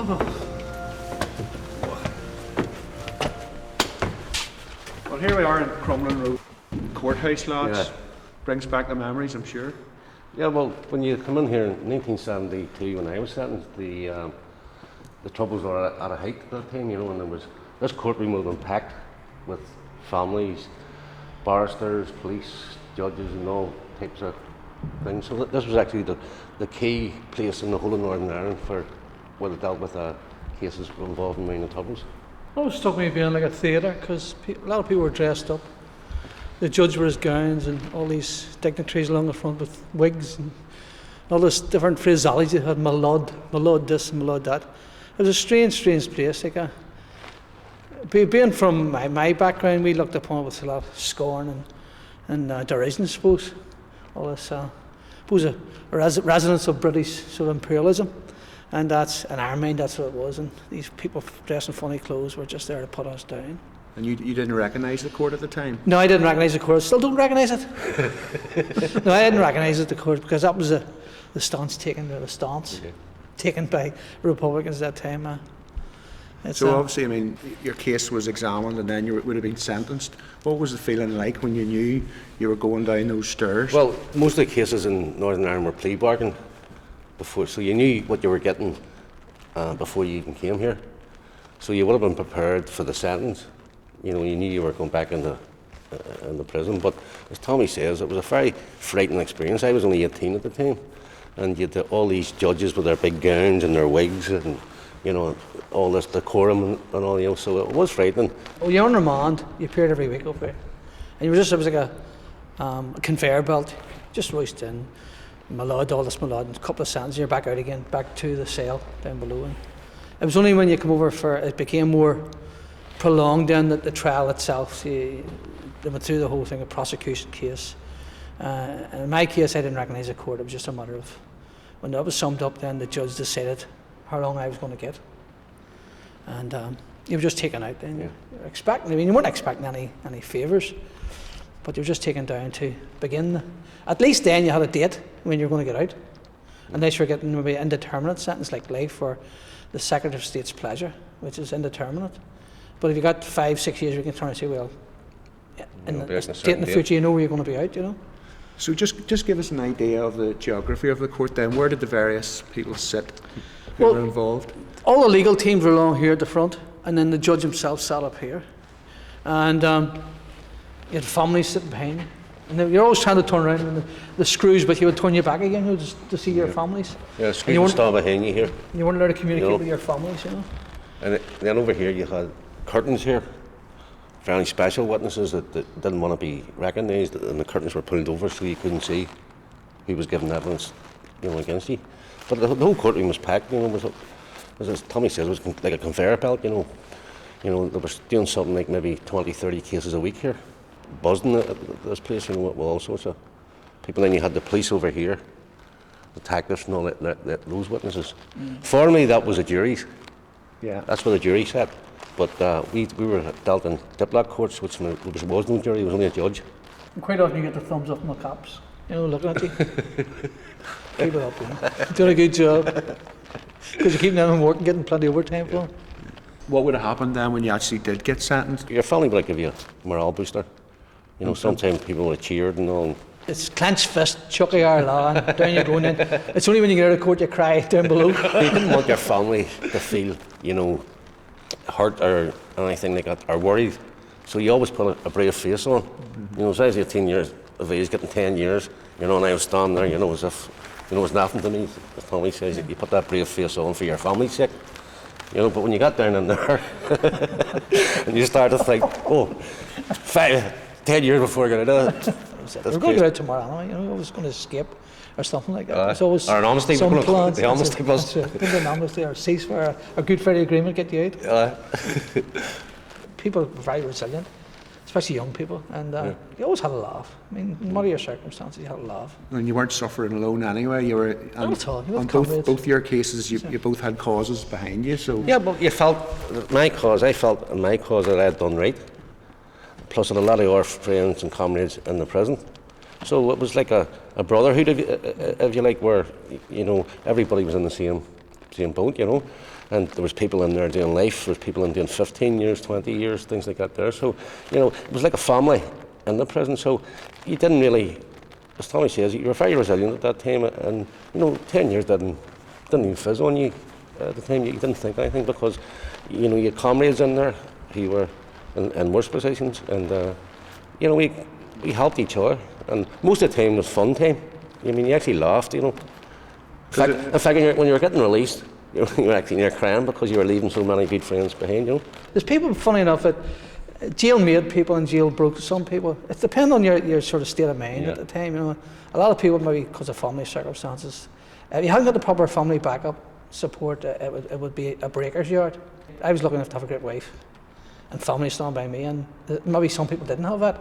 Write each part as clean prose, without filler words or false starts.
Well, here we are in Crumlin Road Courthouse, lads. Yeah. Brings back the memories, I'm sure. Yeah, well, when you come in here in 1972, when I was sentenced, the troubles were at a height at that time, you know, and this courtroom would have been packed with families, barristers, police, judges, and all types of things. So this was actually the key place in the whole of Northern Ireland for where they dealt with cases involving minor troubles. Always struck me being like a theatre, because a lot of people were dressed up. The judge wore his gowns, and all these dignitaries along the front with wigs and all this different phraseology. They had my lord this and my lord that. It was a strange place. Like being from my background, we looked upon it with a lot of scorn and derision, I suppose. All this, residents of British sort of imperialism. And that's, in our mind, that's what it was. And these people dressed in funny clothes were just there to put us down. And you didn't recognise the court at the time? No, I didn't recognise the court. Still don't recognise it. No, I didn't recognise it, the court, because that was the stance taken by Republicans at that time. So obviously, I mean, your case was examined and then you would have been sentenced. What was the feeling like when you knew you were going down those stairs? Well, most of the cases in Northern Ireland were plea bargain before, so you knew what you were getting before you even came here. So you would have been prepared for the sentence. You know, you knew you were going back in the prison. But as Tommy says, it was a very frightening experience. I was only 18 at the time, and you had all these judges with their big gowns and their wigs, and you know, all this decorum and all. You know, so it was frightening. Well, you're on remand. You appeared every week up here, and it was like a conveyor belt. Just roiced in, my lord, all this, my lord, and a couple of sentences, you're back out again, back to the cell down below. And it was only when you come over it became more prolonged then that the trial itself, they went through the whole thing, a prosecution case. And in my case, I didn't recognise the court. It was just a matter of, when that was summed up, then the judge decided how long I was going to get. And you were just taken out then. Yeah. You weren't expecting any favours, but you were just taken down to begin. At least then you had a date when you were going to get out. Unless you're getting maybe an indeterminate sentence like life or the Secretary of State's pleasure, which is indeterminate. But if you got 5-6 years, you can turn and say, well, in the future, you know where you're going to be out, you know. So just give us an idea of the geography of the court then. Where did the various people sit who were involved? All the legal teams were along here at the front, and then the judge himself sat up here. And you had families sitting behind you. And you're always trying to turn around, and the screws, but he would turn you back again, you know, just to see your families. Yeah, screws would stand behind you here. You weren't allowed to communicate with your families, you know. And then over here you had curtains here for any special witnesses that didn't want to be recognised, and the curtains were pulled over so you couldn't see who was giving evidence, you know, against you. But the whole courtroom was packed, you know. It was, as Tommy says, it was like a conveyor belt, you know. You know, they were doing something like maybe 20-30 cases a week here, buzzing at this place, you know, with all sorts of people. Then you had the police over here, the detectives and all those witnesses. Formerly that was a jury's. Yeah. That's where the jury sat. But we were dealt in diplomat courts, which there was no jury, it was only a judge. And quite often you get the thumbs up from the cops, you know, looking at you. Keep it up, you know. You're doing a good job. Because you keep them working, getting plenty of overtime for them. What would have happened then when you actually did get sentenced? Your family would give you a morale booster. You know, sometimes people would have cheered and all. It's clenched fist, chucky our law, and down you're going in. It's only when you get out of court you cry down below. You didn't want your family to feel, you know, hurt or anything like that, or worried. So you always put a brave face on. You know, as I was 18 years of age, getting 10 years, you know, and I was standing there, you know, as if, you know, it was nothing to me. As Tommy says, you put that brave face on for your family's sake. You know, but when you got down in there, and you start to think, 10 years before I got out of it. We're going to get out tomorrow, you know, I was going to escape or something like that. There's always or an amnesty, some plans. The amnesty was. An amnesty or ceasefire, a Good Friday Agreement get you out. People are very resilient, especially young people, and you always had a laugh. I mean, no matter your circumstances, you had a laugh. And you weren't suffering alone anyway. You were on both your cases. You both had causes behind you. So yeah, but you felt I felt in my cause that I had done right. Plus, I had a lot of our friends and comrades in the prison. So it was like a brotherhood, if you like, where, you know, everybody was in the same boat, you know. And there was people in there doing life, there was people in doing 15 years, 20 years, things like that there. So, you know, it was like a family in the prison. So you didn't really, as Tommy says, you were very resilient at that time. And, you know, 10 years didn't even fizz on you at the time. You didn't think anything because, you know, you had comrades in there who were in worse positions. And, you know, we helped each other. And most of the time was fun time. I mean, you actually laughed, you know. In fact, when you were getting released, you know, you were actually near crying because you were leaving so many good friends behind, you know. There's people, funny enough, that jail made people and jail broke some people. It depends on your sort of state of mind at the time, you know. A lot of people, maybe because of family circumstances, if you hadn't got the proper family backup support, it would be a breaker's yard. I was lucky enough to have a great wife and family stand by me, and maybe some people didn't have that.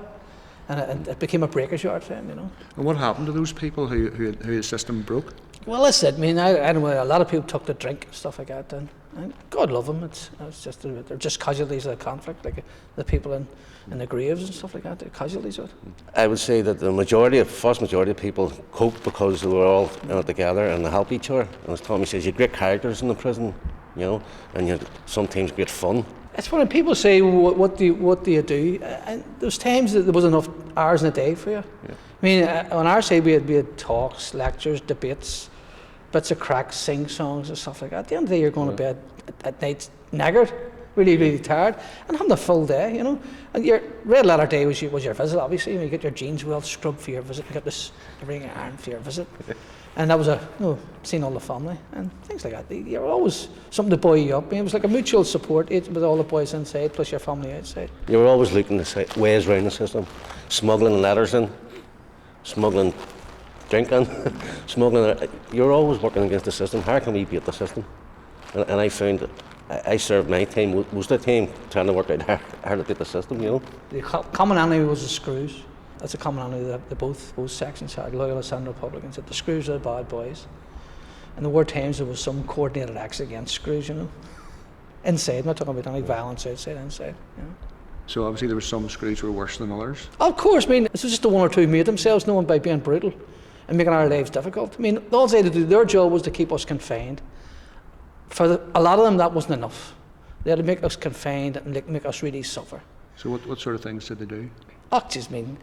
And it became a breaker's yard for them, you know. And what happened to those people who the system broke? Well, that's it. I mean, I know a lot of people took to drink and stuff like that, and God love them. It's just they're just casualties of the conflict, like the people in the graves and stuff like that. They're casualties of it. I would say that the vast majority of people cope because they were all in it together and they help each other. And as Tommy says, you have great characters in the prison, you know, and you have sometimes great fun. It's funny, people say, what do you do? And there's times that there was enough hours in a day for you. Yeah. I mean, on our side we had talks, lectures, debates, bits of crack, sing songs and stuff like that. At the end of the day, you're going to bed at night knackered, really tired, and having a full day, you know. And your red letter day was your visit, obviously. You get your jeans well scrubbed for your visit, you get this everything ironed for your visit. And that was seeing all the family and things like that. You're always something to buoy you up. I mean, it was like a mutual support with all the boys inside plus your family outside. You were always looking to say ways around the system, smuggling letters in, smuggling drinking, smuggling. You're always working against the system. How can we beat the system? And I found that I served my time most of the time trying to work out how to beat the system. You know. The common enemy was the screws. That's a commonality that both sections had, Loyalists and Republicans, that the screws are the bad boys. And there were times there was some coordinated acts against screws, you know. Inside, I'm not talking about any violence outside, inside, you know. So obviously there were some screws who were worse than others? Of course, I mean, this was just the one or two who made themselves known by being brutal and making our lives difficult. I mean, all they had to do, their job was to keep us confined. For a lot of them, that wasn't enough. They had to make us confined and make us really suffer. So what sort of things did they do? Oh, just mean,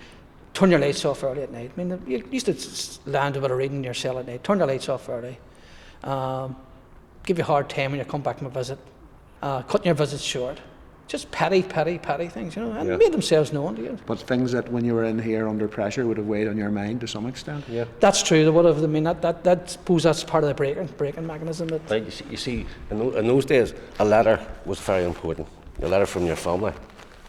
turn your lights off early at night. I mean, you used to land a bit of reading in your cell at night. Turn your lights off early. Give you a hard time when you come back from a visit. Cutting your visits short. Just petty things, you know, and made themselves known to you. But things that when you were in here under pressure would have weighed on your mind to some extent? Yeah. That's true. They would have. I mean, that suppose that's part of the breaking mechanism. Like you see, in those days, a letter was very important. A letter from your family.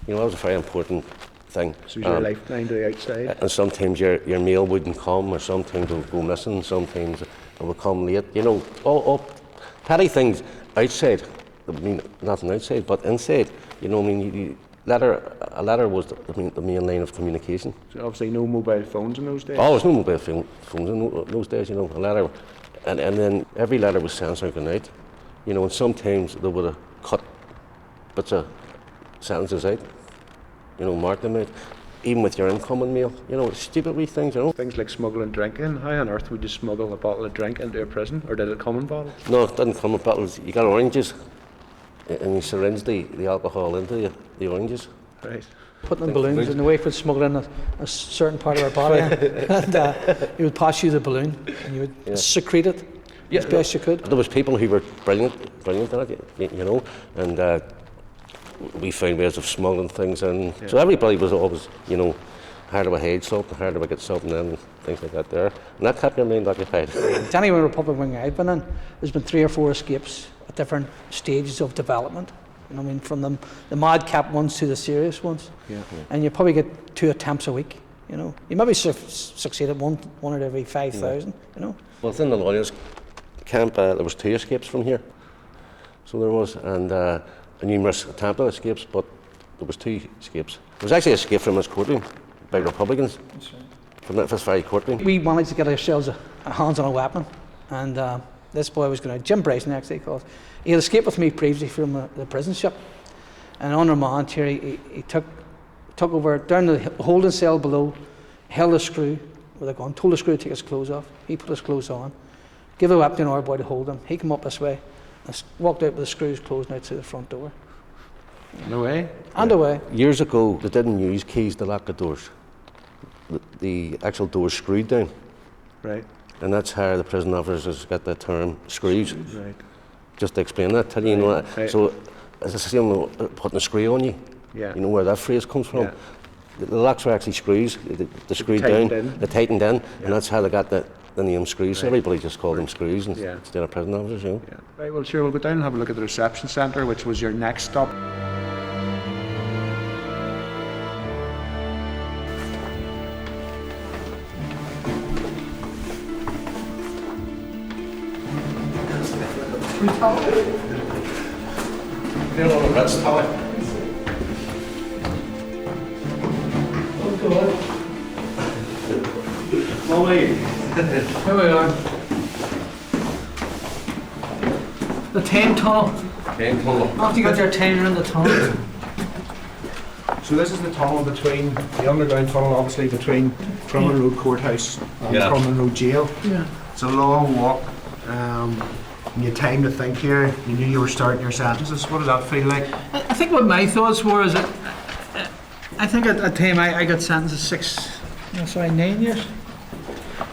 You know, that was a very important thing. So it was your lifeline to the outside? And sometimes your mail wouldn't come, or sometimes it would go missing, sometimes it would come late. You know, all petty things outside. I mean, nothing outside, but inside. You know, I mean, a letter was the main line of communication. So obviously no mobile phones in those days? Oh, there was no mobile phones in those days, you know. A letter, and then every letter was censored good night. You know, and sometimes they would have cut bits of sentences out, you know, marked them out, even with your incoming mail, you know, stupid wee things, you know. Things like smuggling drinking. How on earth would you smuggle a bottle of drink into a prison, or did it come in bottles? No, it didn't come in bottles. You got oranges, and you syringe the alcohol into the oranges. Right. Putting in balloons, and the way for smuggling a certain part of our body, and he would pass you the balloon, and you would secrete it as best you could. There was people who were brilliant at it, you know, and we found ways of smuggling things in. So everybody was always, you know, how do I hide something, how do I get something in, things like that there. And that kept your mind occupied. Any Republic wing I've been in, there's been 3 or 4 escapes at different stages of development. You know, I mean, from the madcap ones to the serious ones. Yeah. And you probably get 2 attempts a week. You know, you maybe succeed at one out of every 5,000. You know. Well, within the lawyers' camp, there was 2 escapes from here. So there was, and numerous attempted escapes, but there was 2 escapes. There was actually an escape from this courtroom by Republicans. That's right. From this very courtroom. We managed to get ourselves a hands on a weapon, and this boy was going to, Jim Bryson actually called. He had escaped with me previously from the prison ship, and on remand here he took over down the holding cell below, held a screw with a gun, told the screw to take his clothes off. He put his clothes on, Give the whip to another boy to hold him. He come up this way. Walked out with the screws closing out to the front door. No way. And away. Years ago, they didn't use keys to lock the doors. The actual doors screwed down. Right. And that's how the prison officers got the term screws. Right. Just to explain that, tell you, you know that. Right. So it's the same with putting a screw on you. Yeah. You know where that phrase comes from. Yeah. The locks were actually screws. They screwed tightened down. in. They tightened in, Yeah. and that's how they got the name screws. So Right. everybody just called them screws Yeah. instead of prison officers. You know. Yeah. Right. Well, sure. We'll go down and have a look at the reception centre, which was your next stop. Here we are. The Tame Tunnel. After you got your time, you're in the tunnel. So this is the tunnel between, the underground tunnel obviously between Crumlin Road Courthouse and Yeah. Crumlin Road Jail. Yeah. It's a long walk. You had time to think here. You knew you were starting your sentences. What did that feel like? I think what my thoughts were is that I think at the time I got sentenced to 9 years.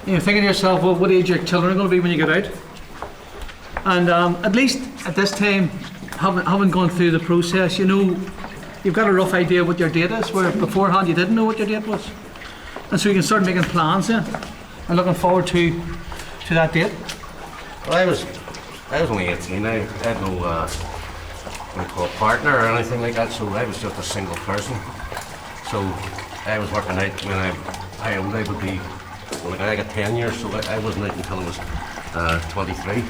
You're thinking to yourself, well, what age your children are going to be when you get out? And at least at this time, having gone through the process, you know, you've got a rough idea what your date is, where beforehand you didn't know what your date was. And so you can start making plans then, and looking forward to that date. Well, I was only 18. I had no what do you call it, partner or anything like that, so I was just a single person. So I was working out when how old I would be. Well, like I got 10 years, so I wasn't out until I was 23.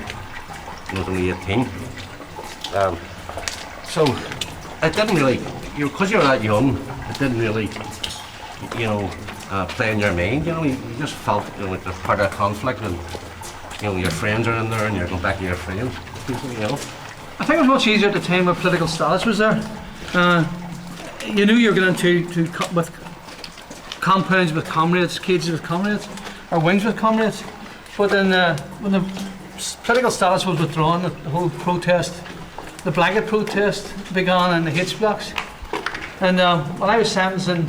I was only 18. So it didn't really, because you're that young, it didn't really, play in your mind. You know, you just felt like there's part of a conflict, and your friends are in there, and you're going back to your friends. I think it was much easier at the time where political status was there. You knew you were going with compounds with comrades, cages with comrades, or wings with comrades. But then when the political status was withdrawn, the whole protest, the blanket protest began in the H blocks. And when I was sentenced in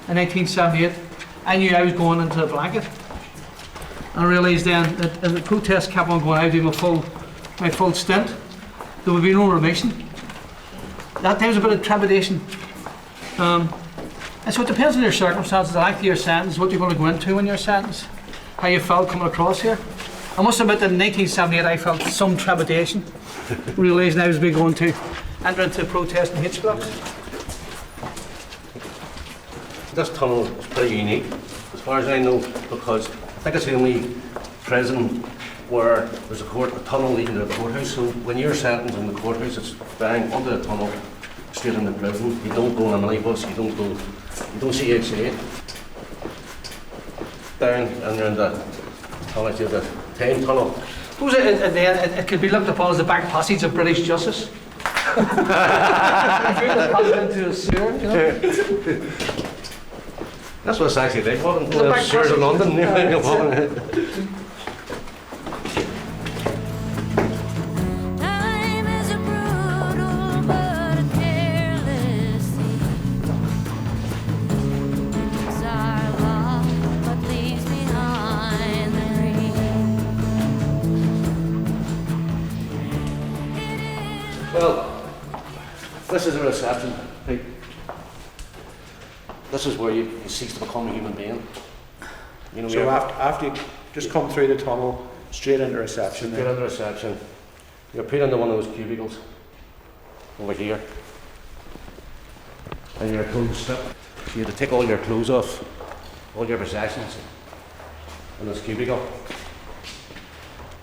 1978, I knew I was going into the blanket. I realised then that as the protest kept on going, I would do my full stint. There would be no remission. That time was a bit of trepidation. And so it depends on your circumstances, the length of your sentence, what you're going to go into when you're sentenced, how you felt coming across here. I must admit that in 1978 I felt some trepidation, realising I was going to enter into protest in H blocks. This tunnel is pretty unique, as far as I know, because I think it's the only prison where there's a tunnel leading to the courthouse. So when you're sentenced in the courthouse, it's bang under the tunnel, straight into prison. You don't go on a minibus, you don't see outside. Down and around the Tame Tunnel. Suppose it could be looked upon as the back passage of British justice. If you're the passage into a sewer, you know. That's what it's actually like. What The back sewers in passage. London? Time is a brutal but a careless sea. It's our love what leaves behind the green. Well, this is a reception. Pete. This is where you cease to become a human being. You know, So after you just come through the tunnel, straight into reception. Straight into reception. You're put into one of those cubicles over here, and you're told to strip. So you have to take all your clothes off, all your possessions, in this cubicle,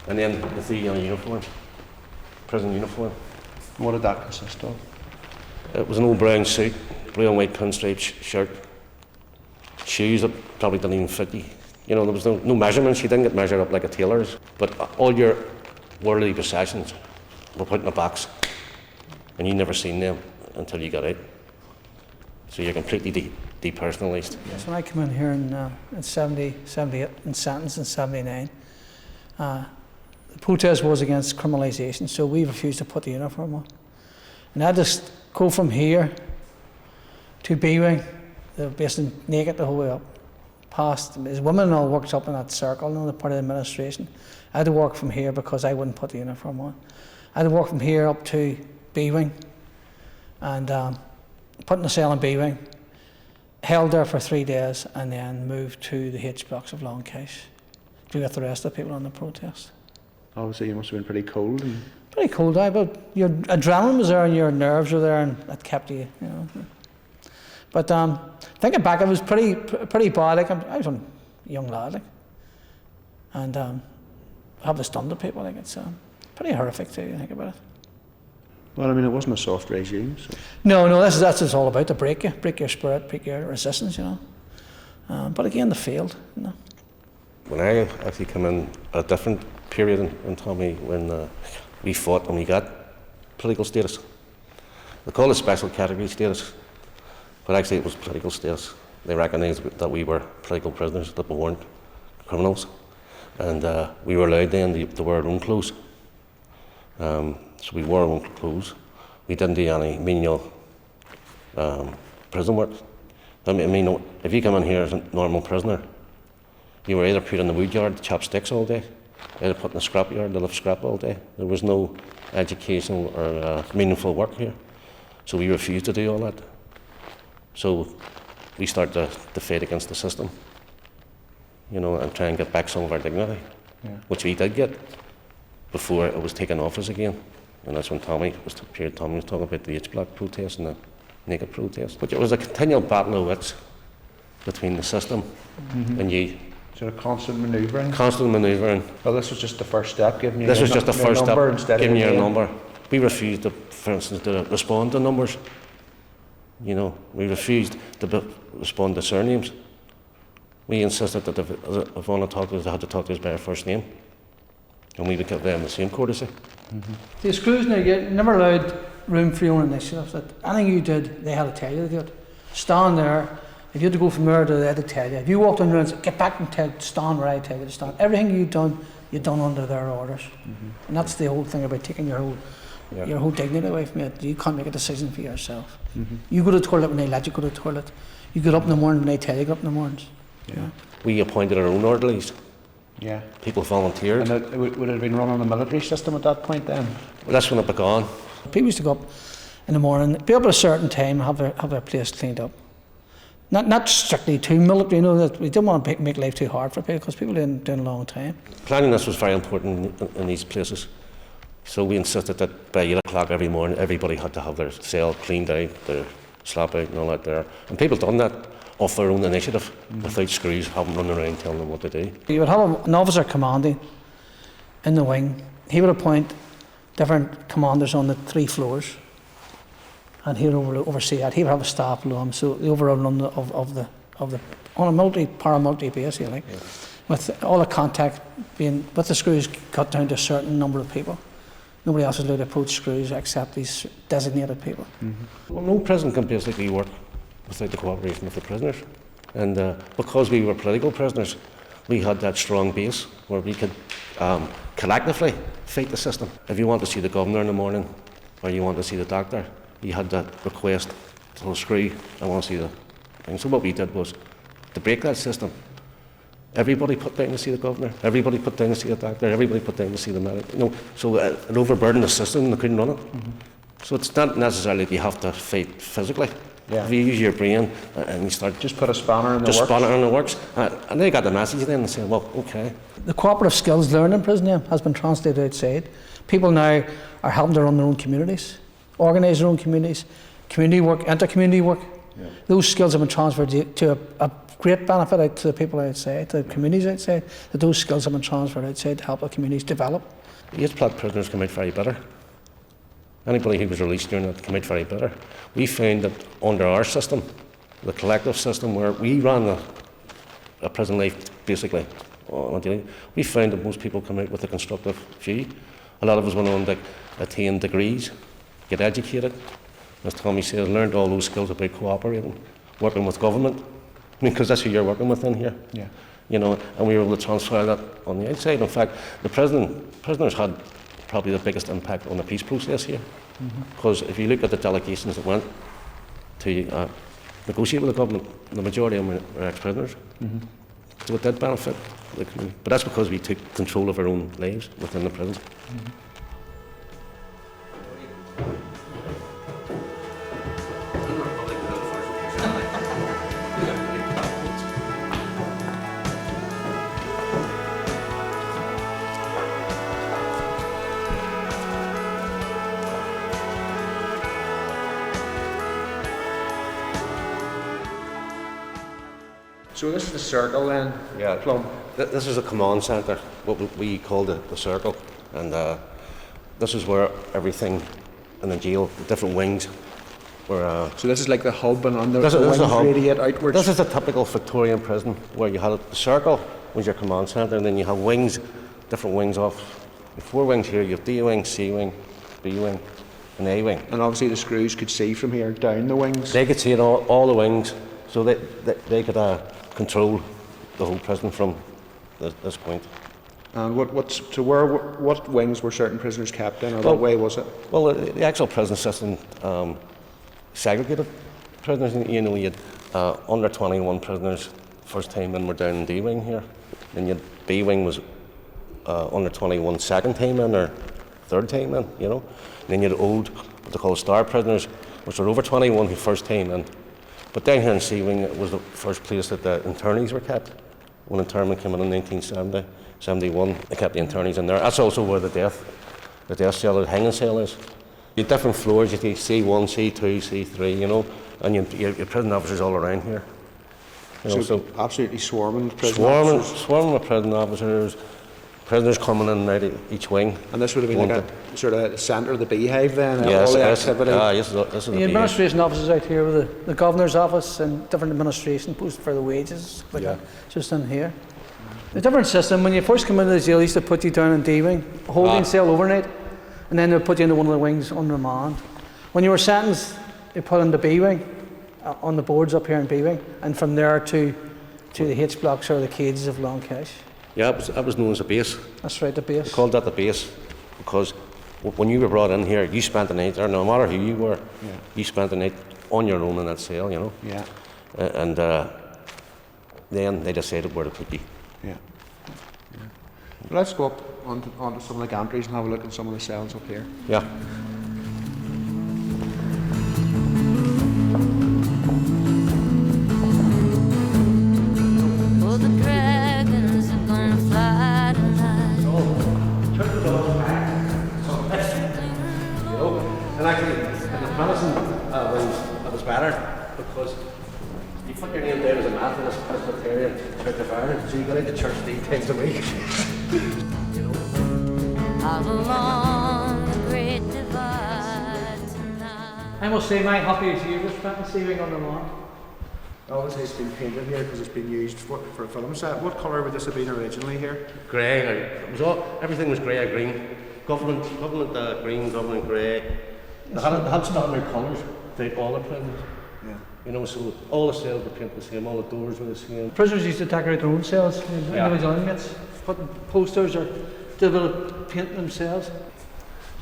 and then you see your uniform, prison uniform. What did that consist of? It was an old brown suit, blue and white pinstripe shirt, shoes that probably didn't even fit you. You know, there was no measurements. You didn't get measured up like a tailor's. But all your worldly possessions were put in a box, and you never seen them until you got out. So you're completely depersonalised. So when I came in here in 70, 78 and sentenced in 79, the protest was against criminalisation, so we refused to put the uniform on. And I had to go from here to B-Wing, basically naked the whole way up. Past, as women all worked up in that circle, you know, the part of the administration. I had to work from here because I wouldn't put the uniform on. I had to work from here up to B-Wing and put in a cell in B-Wing, held there for 3 days and then moved to the H blocks of Long Cache to be with the rest of the people on the protest. Obviously, you must have been pretty cold. And Pretty cold, but your adrenaline was there and your nerves were there and that kept you, you know. But thinking back, it was pretty bad. Like, I was a young lad, like, and have this done to people, like, it's pretty horrific too. You think about it. well, I mean, it wasn't a soft regime. So. No, that's what it's all about, to break your spirit, break your resistance, you know. But again, they failed, you know. When I actually came in a different period in Tommy, when we fought and we got political status. They call it special category status, but actually it was political status. They recognised that we were political prisoners, that we weren't criminals, and we were allowed then to wear our own clothes. So we wore our own clothes. We didn't do any menial prison work. I mean, if you come in here as a normal prisoner, you were either put in the wood yard to chop sticks all day, either put in the scrap yard to lift scrap all day. There was no educational or meaningful work here. So we refused to do all that. So we started to fight against the system, you know, and try and get back some of our dignity, which we did get before it was taken off us again. And that's when Tommy was talking about the H-block protest and the naked protest. But it was a continual battle of wits between the system and you. Sort of constant manoeuvring. Constant manoeuvring. Well, this was just the first step, giving you This was just the first step, giving you a name. number. We refused, to, for instance, to respond to numbers. You know, we refused to respond to surnames. We insisted that if one had talked to us, they had to talk to us by our first name. And we would give them the same courtesy. The screws now, you never allowed room for your own initiative. That anything you did, they had to tell you to do it. Stand there. If you had to go from there to there, they had to tell you. If you walked on rounds, get back and stand where I tell you to stand. Everything you'd done under their orders. And that's the whole thing about taking your whole dignity away from you. You can't make a decision for yourself. You go to the toilet when they let you go to the toilet. You get up in the morning when they tell you to get up in the mornings. Yeah. We appointed our own orderlies. Yeah. People volunteered. And would it have been run on a military system at that point then? Well, that's when it began. People used to go up in the morning, be up at a certain time, have their place cleaned up. Not strictly too military, you know, that we didn't want to make life too hard for people because people didn't do it a long time. Cleanliness was very important in these places. So we insisted that by 8 o'clock every morning, everybody had to have their cell cleaned out, their slap out and all that there. And people done that off their own initiative, without screws having run around telling them what to do. You would have an officer commanding in the wing. He would appoint different commanders on the 3 floors, and he would oversee that. He would have a staff below him, so the overall run of the on a paramilitary base, you like, with all the contact being with the screws cut down to a certain number of people. Nobody else is allowed to approach screws except these designated people. Well, no prison can basically work without the cooperation of the prisoners. And because we were political prisoners, we had that strong base where we could collectively fight the system. If you want to see the governor in the morning, or you want to see the doctor, you had to request to the screw, I want to see the thing. So what we did was to break that system. Everybody put down to see the governor, everybody put down to see the doctor, everybody put down to see the medic. You know, so it overburdened the system and they couldn't run it. So it's not necessarily that you have to fight physically. Yeah. If you use your brain and you start Just put a spanner in the works. just spanner in the works, and they got the message then and said, well, okay. The cooperative skills learned in prison has been translated outside. People now are helping to run their own communities, organise their own communities, community work, inter-community work. Yeah. Those skills have been transferred to a great benefit out to the people outside, to the communities outside, that those skills have been transferred outside to help the communities develop. The H-block prisoners come out very bitter. Anybody who was released during that came out very bitter. We found that under our system, the collective system where we ran a prison life basically, we found that most people come out with a constructive view. A lot of us went on to attain degrees, get educated, as Tommy says, learned all those skills about cooperating, working with government. I mean, because that's who you're working with in here. Yeah. you know, and we were able to transfer that on the outside. In fact, the prisoners had probably the biggest impact on the peace process here, because if you look at the delegations that went to negotiate with the government, the majority of them were ex-prisoners. So it did benefit the community. But that's because we took control of our own lives within the prison. So this is the circle then? Yeah, Plum. This is a command centre, what we call the circle, and this is where everything in the jail, the different wings, were. So this is like the hub, and on the This is wings the hub. radiate outwards? This is a typical Victorian prison where you had the circle was your command centre, and then you have wings, different wings off. You have 4 wings here. You have D wing, C wing, B wing, and A wing. And obviously the screws could see from here down the wings? They could see it all the wings, so they could control the whole prison from this point. And what wings were certain prisoners kept in, or what way was it? Well, the actual prison system segregated prisoners. You know, you had under 21 prisoners first time in were down in D wing here, then you had B wing was under 21 second time in or third time in. You know, and then you had old what they call star prisoners, which were over 21 who first time in. But down here in C wing, it was the first place that the internees were kept. When internment came in 1970, 71, they kept the internees in there. That's also where the death cell, the hanging cell is. You had different floors, you had C1, C2, C3, you know, and you had prison officers all around here. You know, So absolutely swarming with prison officers. swarming with prison officers, prisoners coming in and out of each wing. And this would have been like a sort of centre of the beehive then, Yes, all the yes, activity? this is the The behaviour. administration offices out here with the governor's office and different administration posts for the wages, like that, just in here. The different system, when you first come into the jail, they used to put you down in D wing, a holding cell overnight, and then they'd put you into one of the wings on remand. When you were sentenced, they put into B wing, on the boards up here in B wing, and from there to the H blocks or the cages of Long Cash. Yeah, that was known as a base. That's right, the They base. called that the base because when you were brought in here, you spent the night there, no matter who you were. Yeah. You spent the night on your own in that cell, you know. Yeah, And then they decided where to put you. yeah. Well, let's go up onto some of the gantries and have a look at some of the cells up here. Yeah. Oh, the dragons are gonna fly tonight. And actually, in the Madison it was better because you put your name down as a Methodist, Presbyterian, Church of Ireland, so you go into church 3 times a week. All along the great divide tonight. I must say, my happiest year was spent in C wing on remand. Obviously it's been painted here because it's been used for a film set. What colour would this have been originally here? Grey, it was everything was grey or green. Government green, government grey. They had standard colours throughout all the prisons. Yeah. You know, so all the cells were painted the same, all the doors were the same. Prisoners used to decorate their own cells, Yeah. individual inmates, putting posters or painting themselves.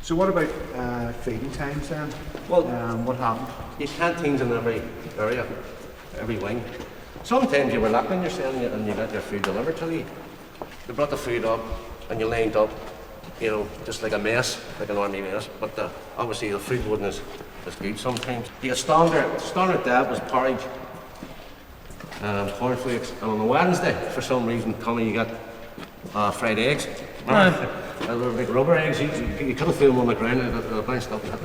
So what about feeding times then? Well, What happened? you had canteens in every area, every wing. Sometimes you were locked in your cell and you got your food delivered to you. They brought the food up and you lined up, you know, just like a mess, like an army mess. But obviously the food wasn't as good sometimes. The standard diet was porridge, cornflakes, and on a Wednesday, for some reason, Tommy, you got fried eggs. They were big rubber eggs. You could have threw them on the ground and they bounced up and hit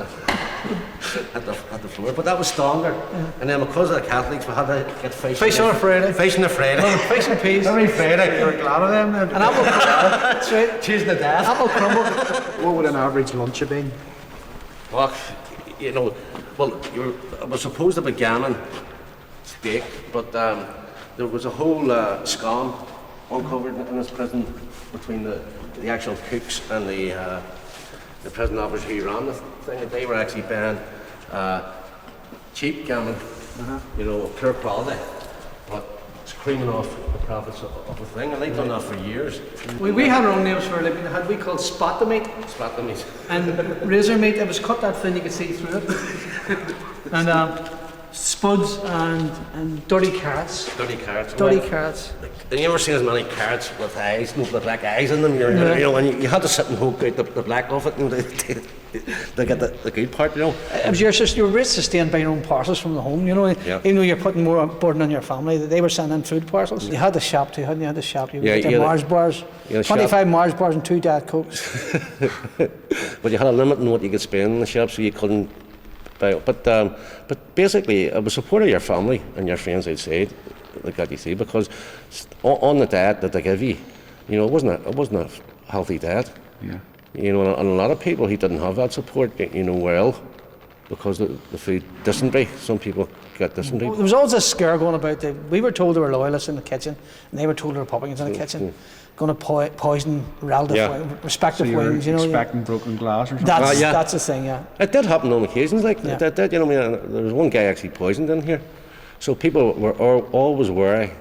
the floor. But that was standard. And then because of the Catholics, we had to get fish. Fish on a Friday. Fish on a Friday. Fish and peas. Every Friday. You were glad of them then? An apple crumble. That's right. Choosing the death. Apple crumble. What would an average lunch have been? Well, you know, it was supposed to be gammon steak, but there was a whole scam uncovered in this prison between the actual cooks and the prison officers who ran the thing. They were actually buying cheap gammon, you know, poor quality, but creaming off the profits of the thing, and they've done that for years. We had our own names for a living. Had we called spot the meat Splat the meat. and razor meat. It was cut that thin you could see through it. And spuds and dirty carrots. Dirty carrots. Dirty Well, carrots. have you ever seen as many carrots with eyes, no, with black eyes in them? Yeah. You know, and you had to sit and poke out the black off it, you know, to get the good part, you know. It was your sister. You were raised to stay buying your own parcels from the home. You know, Yeah. even though you're putting more burden on your family, they were sending in food parcels. You had the shop too, hadn't you? Had the shop. You Yeah, had the you had Mars bars, you had a shop. 25 Mars bars and 2 Diet Cokes. But you had a limit on what you could spend in the shop, so you couldn't buy it. But basically, it was support of your family and your friends outside that got you through, because on the diet that they give you, you know, it wasn't a healthy diet. Yeah. You know, and a lot of people who didn't have that support, you know, were ill because the food dysentery. Some people got dysentery. There was always this scare going about that we were told they were loyalists in the kitchen, and they were told they were Republicans in the kitchen, going to poison relative, Yeah. respective So you were wings. You know, expecting broken glass or something? that's the thing. Yeah. It did happen on occasions, like Yeah. that. You know, I mean, there was one guy actually poisoned in here, so people were always wary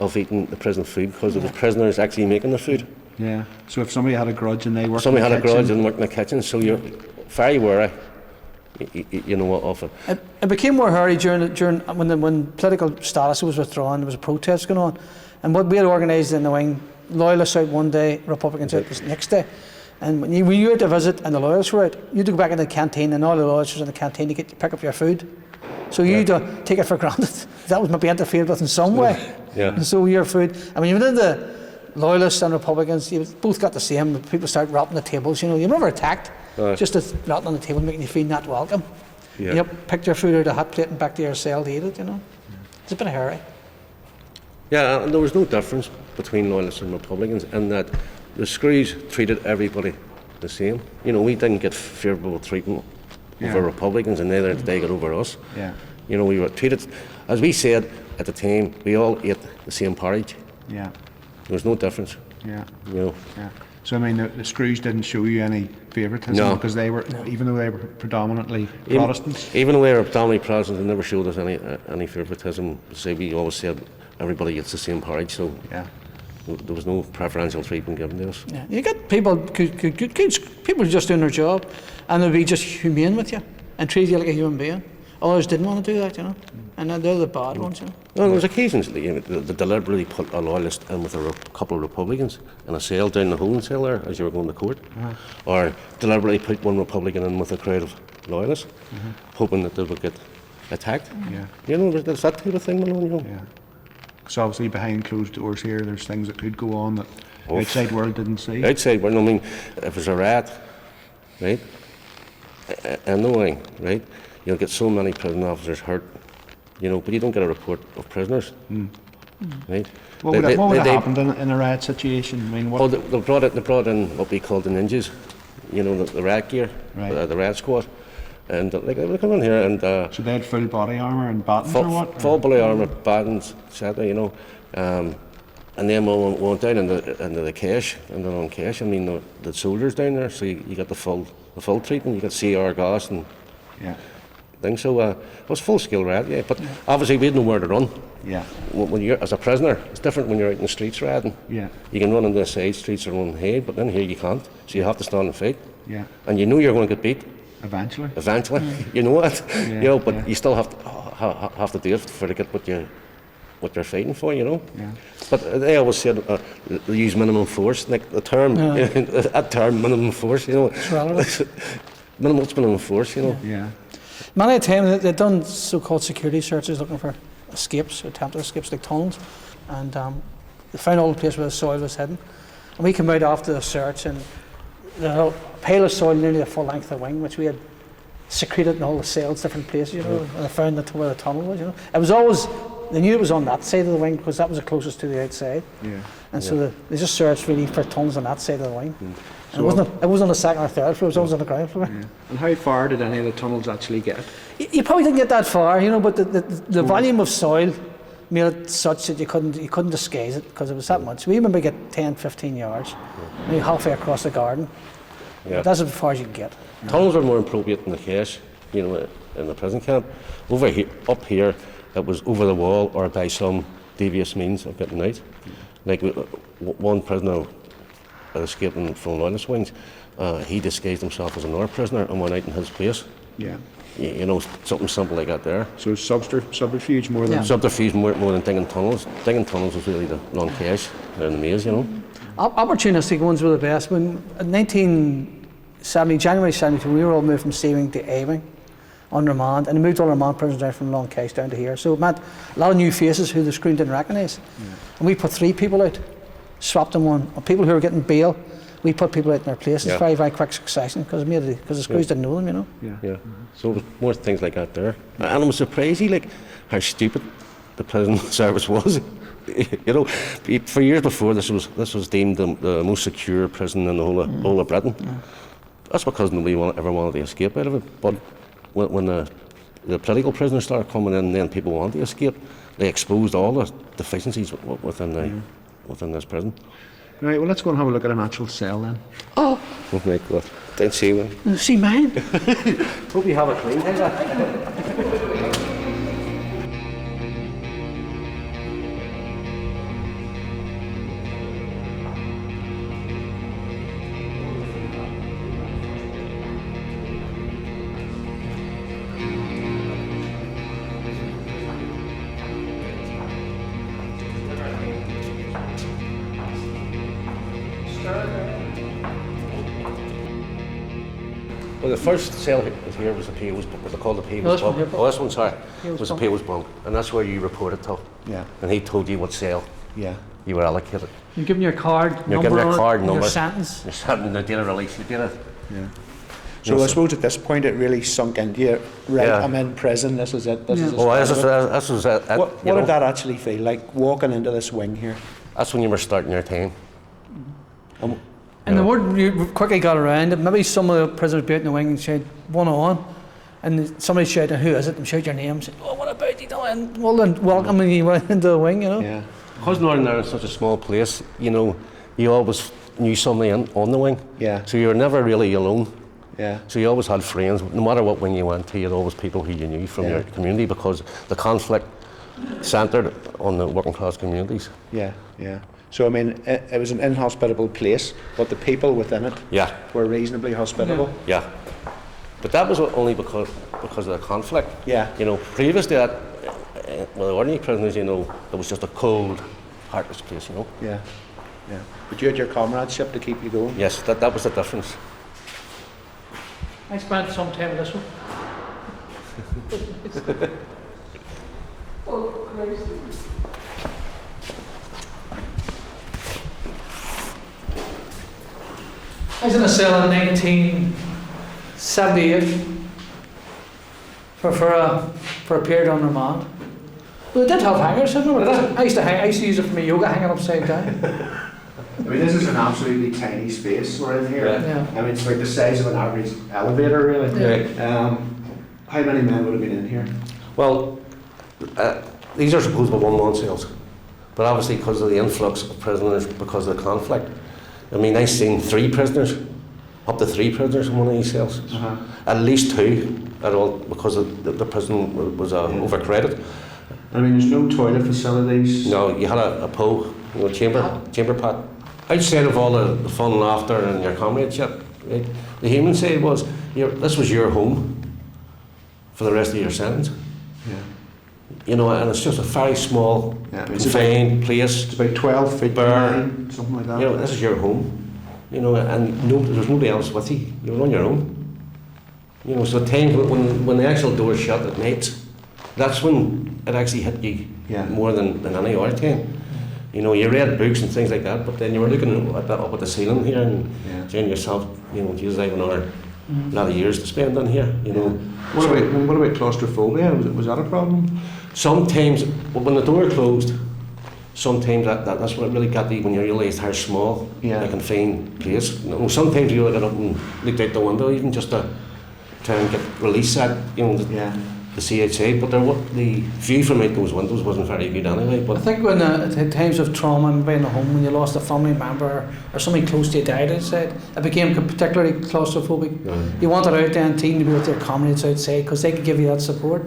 of eating the prison food because of the prisoners actually making the food. Yeah. So if somebody had a grudge and they worked Somebody in had the a grudge kitchen, and worked in the kitchen, so you're very wary, you know, of it. It became more hairy during when political status was withdrawn. There was a protest going on, and what we had organised in the wing, loyalists out one day, Republicans out the next day. And when you were to visit and the loyalists were out, you had to go back into the canteen, and all the loyalists was in the canteen to pick up your food. So you had to take it for granted that was maybe interfered with in some way. Yeah. And so your food. I mean, you went into Loyalists and Republicans, you both got the same. People start rapping the tables. You know, you were never attacked. Just a rattle on the table, making you feel not welcome. Yeah. You picked your food out of the hot plate and back to your cell to eat it. You know, it's a bit of hairy. Yeah, and there was no difference between loyalists and Republicans in that the Screws treated everybody the same. You know, we didn't get favourable treatment over Republicans, and neither did they get over us. Yeah. You know, we were treated, as we said at the time, we all ate the same porridge. Yeah. There was no difference. Yeah. You know. Yeah. So I mean, the Screws didn't show you any favouritism No. because they were, even though they were predominantly Protestants. Even though they were predominantly Protestants, they never showed us any favouritism. Say, we always said everybody gets the same porridge, so Yeah. there was no preferential treatment given to us. Yeah, you get people, good people just doing their job, and they'll be just humane with you and treat you like a human being. Others didn't want to do that, you know, and they're the bad ones, you know. No, there was occasions that they deliberately put a loyalist in with a couple of Republicans in a cell down the holding cell there as you were going to court, or deliberately put one Republican in with a crowd of loyalists, hoping that they would get attacked. Yeah. You know, there's that type of thing, Malone, you know. Yeah. Because obviously behind closed doors here, there's things that could go on that the Oof. outside world didn't see. Outside, well, I mean, if there's a riot, right, and knowing, right, you'll get so many prison officers hurt, you know, but you don't get a report of prisoners, right? What would have happened in a riot situation? I mean, what? Oh, they brought in what we call the ninjas, you know, the riot gear, Right. the riot squad, and like they would come in here and So they had full body armour and battens or what? full body armour, batons, etc. You know, and then we went down into the cache, and then on cache, I mean the soldiers down there, so you got the full treatment. You got CR gas and Yeah. things. So it was full scale riot, yeah. But obviously we had nowhere to run. Yeah. When you're as a prisoner, it's different when you're out in the streets rioting. Yeah. You can run into the side streets or run ahead, but then here you can't. So you have to stand and fight. Yeah. And you know you're going to get beat Eventually. eventually. You know it. Yeah, You know, but yeah. you still have to do it to get what you're fighting for. You know. Yeah. But they always said they use minimum force. Like the term, that term minimum force. You know. It's relevant. What's minimum force? You know. Yeah. Many a time they've done so-called security searches looking for escapes, attempted escapes like tunnels, and they found all the place where the soil was hidden. And we came out after the search, and the pile of soil nearly the full length of the wing, which we had secreted in all the cells, different places, you know, and they found where the tunnel was, you know. It was always, they knew it was on that side of the wing because that was the closest to the outside. Yeah. And so they just searched really for tunnels on that side of the wing. And So- it wasn't on the second or third floor, it was always on the ground floor. Yeah. And how far did any of the tunnels actually get? You probably didn't get that far, you know, but the volume of soil made it such that you couldn't disguise it because it was that much. We remember get 10, 15 yards, maybe halfway across the garden. Yeah. That's as far as you can get. Tunnels are more appropriate in the cache, you know, in the prison camp. Over here, up here, it was over the wall or by some devious means of getting out. Like one prisoner escaping from loyalist wings, he disguised himself as another prisoner and went out in his place. Yeah. You know, something simple like that there. So subterfuge more than... Yeah. Subterfuge more than digging tunnels. Digging tunnels was really the long cash in the maze, you know. Opportunistic ones were the best. When in 1970, January 72, we were all moved from C wing to A wing on remand, and they moved all our remand prisoners down from Long Cache down to here. So it meant a lot of new faces who the screen didn't recognise. And we put 3 people out, swapped them on. People who were getting bail, we put people out in their places, very, very quick succession, because the screws didn't know them, you know. Yeah. So there was more things like that there. And it was surprising, like, how stupid the prison service was. You know, for years before, this was deemed the most secure prison in the whole of Britain. That's because nobody ever wanted to escape out of it. But when the political prisoners started coming in, and then people wanted to escape, they exposed all the deficiencies within this prison. Right, well, let's go and have a look at an actual cell then. Oh, Oh my God! Don't see one. see mine. Hope you have it clean. Well, the first cell here was a People's Bunk, what they called the People's Bunk. Oh, this one, sorry, was a People's Bunk, and that's where you reported to. Yeah. And he told you what cell Yeah. you were allocated. You're giving your card You're number given your on card it, number. your sentence. You're sent the date of release, you did it. Yeah. So I suppose at this point it really sunk into you, right, Yeah. I'm in prison, this is it, this is the Oh, start this of it. was it. What did that actually feel like, walking into this wing here? That's when you were starting your time. And the word you quickly got around, maybe some of the prisoners be out in the wing and shout, one on, and somebody shouted, who is it, and shout your name, and say, oh, what about you doing? Well, then welcoming you into the wing, you know. Yeah. Because Northern Ireland is such a small place, you know, you always knew somebody on the wing. Yeah. So you were never really alone. Yeah. So you always had friends, no matter what wing you went to, you had always people who you knew from your community, because the conflict centred on the working class communities. Yeah, yeah. So I mean, it was an inhospitable place, but the people within it Yeah, were reasonably hospitable. yeah. But that was only because of the conflict. Yeah. You know, previous to that, well, the ordinary prisoners, you know, it was just a cold, heartless place, you know. Yeah, yeah. But you had your comradeship to keep you going. Yes, that was the difference. I spent some time with this one. I was in a cell in 1978 for a period on remand. Well, they did have hangers, I remember. I used to use it for my yoga, hanging upside down. I mean, this is an absolutely tiny space we're in here. Yeah. I mean, it's like the size of an average elevator, really. Yeah. How many men would have been in here? Well, these are supposed to be 1-1 cells, but obviously because of the influx of prisoners, because of the conflict, I mean, I've seen 3 prisoners, up to 3 prisoners in one of these cells. At least 2 at all, because of the prison was overcrowded. I mean, there's no toilet facilities. No, you had a PO, you know, chamber pot. Outside of all the fun, laughter, and your comradeship, right, the human side was, this was your home for the rest of your sentence. Yeah. You know, and it's just a very small, Yeah, confined place. It's about 12 feet Bare. by 9, something like that. You know, this is your home. You know, and there's nobody else with you. You're on your own. You know, so at times when the actual door's shut at night, that's when it actually hit you more than any other time. You know, you read books and things like that, but then you were looking at that up at the ceiling here and saying to yourself, you know, Jesus, I have another lot of years to spend in here. You know. What about claustrophobia? Was that a problem? Sometimes, when the door closed, sometimes that's what really got you when you realised how small a confined place. You know, sometimes you get up and looked out the window even just to try and get release at, you know, the CHA, but the view from out those windows wasn't very good anyway. But I think when at times of trauma and being at home, when you lost a family member or somebody close to you died outside, it became particularly claustrophobic. You wanted out there and to be with your comrades outside because they could give you that support.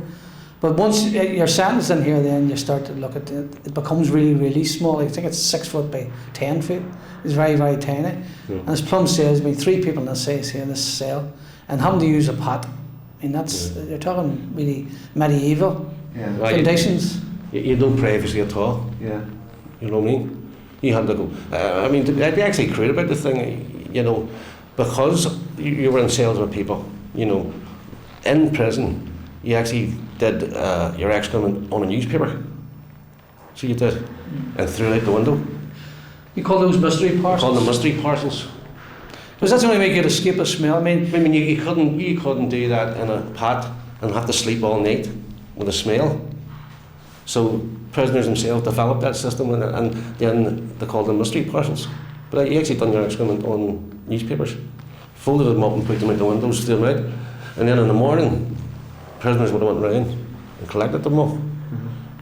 But once you're sentenced in here, then you start to look at it. It becomes really, really small. I think it's 6 foot by 10 feet. It's very, very tiny. Yeah. And as Plum says, I mean, 3 people in this size here in this cell, and having to use a pot. I mean, that's you're talking really medieval Right. conditions. You had no privacy at all. Yeah. You know what I mean? You had to go. I mean, I'd be actually cruel about the thing, you know, because you were in cells with people, you know, in prison, you actually did your excrement on a newspaper. So you did, and threw it out the window. You call those mystery parcels? Called them mystery parcels. Because that's the only way you could escape a smell. I mean, you couldn't do that in a pot and have to sleep all night with a smell. So prisoners themselves developed that system, and then they called them mystery parcels. But you actually done your excrement on newspapers, folded them up and put them out the windows, threw them out, and then in the morning, prisoners would have went round and collected them all.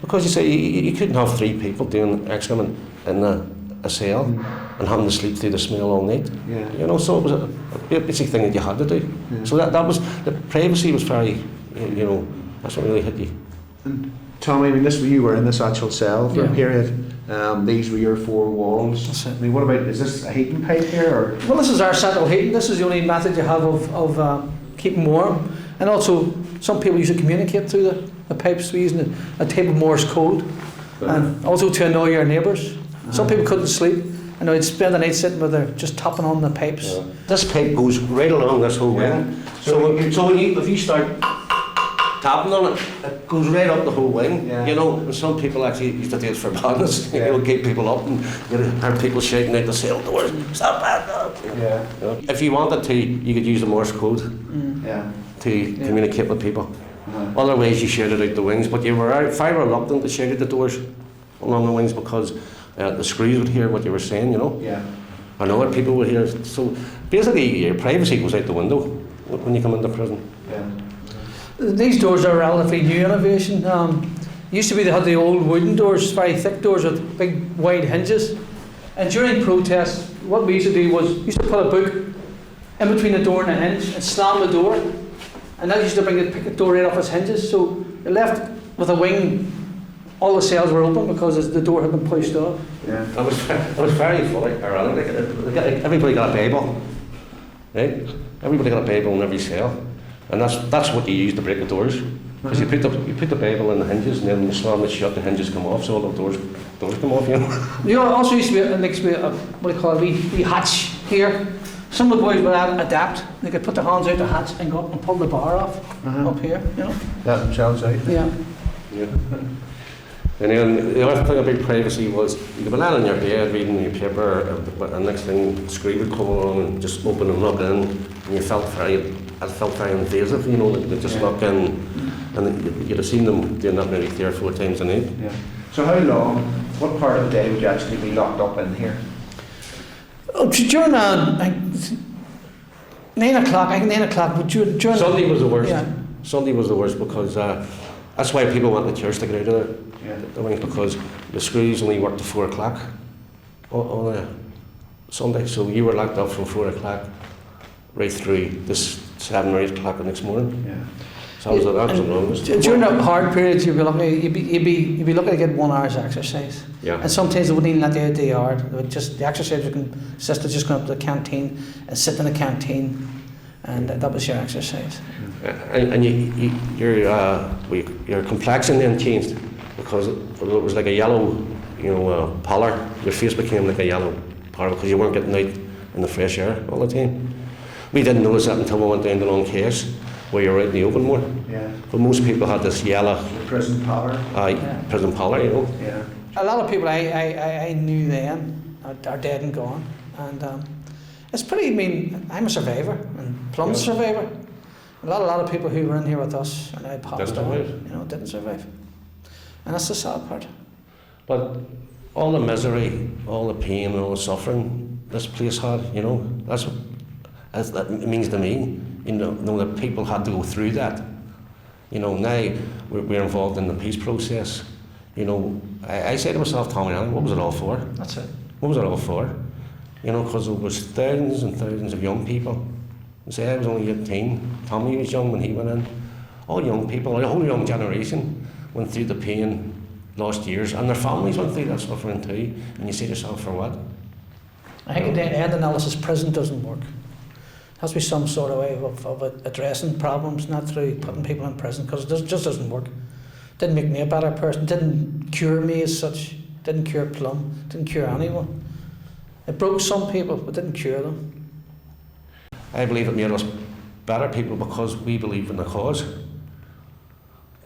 Because you say you couldn't have 3 people doing excrement in a cell and having to sleep through the smell all night. Yeah. You know, so it was a basic thing that you had to do. Yeah. So that was, the privacy was very, you know, that's what really hit you. And Tommy, I mean, you were in this actual cell for a Yeah. period. These were your 4 walls. That's it. I mean, what about, is this a heating pipe here, or? well, this is our central heating. This is the only method you have of keeping warm. And also, some people used to communicate through the pipes, using a type of Morse code. And also to annoy your neighbours. Some people couldn't sleep, and they'd spend the night sitting with their just tapping on the pipes. Yeah. This pipe goes right along this whole Yeah. wing. So if you start tapping on it, it goes right up the whole wing. Yeah. You know, and some people actually used to do it for badness. Yeah. You know, keep people up, and you heard people shouting out the cell doors, "Stop that!" Yeah. You know, if you wanted to, you could use the Morse code Yeah. to communicate with people. Other ways you shouted out the wings, but you were very reluctant to shout out the doors along the wings because the screws would hear what you were saying, you know. Yeah. And other people would hear. So basically, your privacy goes out the window when you come into prison. Yeah. These doors are a relatively new innovation. Used to be they had the old wooden doors, very thick doors with big wide hinges. And during protests, what we used to do was used to put a book in between the door and the hinge and slam the door. And that used to pick the door right off its hinges. So you're left with a wing. All the cells were open because the door had been pushed off. Yeah. It was very funny, ironic. Everybody got a Bible, right? Everybody got a Bible in every cell, and that's what you use to break the doors. Because you put the Bible in the hinges, and then when you slam it shut, the hinges come off, so all the doors come off. You know. You know, also used to be a what do you call it, wee hatch here. Some of the boys would adapt. They could put their hands out the hatch and go up and pull the bar off up here. You know. Let themselves out. Yeah. Yeah. And then the other thing about privacy was you could be lying on your bed reading your paper, and next thing the screen would come along and just open and look in, and it felt very invasive, you know, they just look in, and you'd have seen them doing that maybe 3 or 4 times a night. Yeah. So how long, what part of the day would you actually be locked up in here? Oh, during 9 o'clock, I think 9 o'clock, but during Sunday was the worst. Yeah. Sunday was the worst because that's why people went to church to get out of there. Yeah. I mean, because the screws only worked to 4 o'clock on a Sunday, so you were locked up from 4 o'clock right through this 7 or 8 o'clock the next morning. Yeah. So that was the longest. During the hard periods, you'd be lucky to get 1 hour's exercise. Yeah. And sometimes they wouldn't even let you out the yard. They would just the exercise would consist of just going up to the canteen and sitting in the canteen, and that was your exercise. And your complexion then changed because it was like a yellow, pallor. Your face became like a yellow pallor because you weren't getting out in the fresh air all the time. We didn't notice that until we went down to long case where you're out in the open more. Yeah. But most people had this yellow Prison pallor. prison pallor, Yeah. A lot of people I knew then are dead and gone, and it's pretty. I mean, I'm a survivor, and Plum's a survivor. A lot of people who were in here with us and I passed on, didn't survive, and that's the sad part. But all the misery, all the pain, all the suffering this place had, that's what that means to me. That people had to go through that. Now we're involved in the peace process. I say to myself, Tommy, what was it all for? That's it. What was it all for? Because there was thousands and thousands of young people. Say I was only 18. Tommy was young when he went in. all young people, a whole young generation went through the pain, lost years, and their families went through that suffering too. And you say to yourself, for what? I think at the end analysis, prison doesn't work. There has to be some sort of way of addressing problems, not through putting people in prison, because it just doesn't work. Didn't make me a better person, didn't cure me as such, didn't cure Plum, didn't cure anyone. It broke some people, but didn't cure them. I believe it made us better people because we believe in the cause.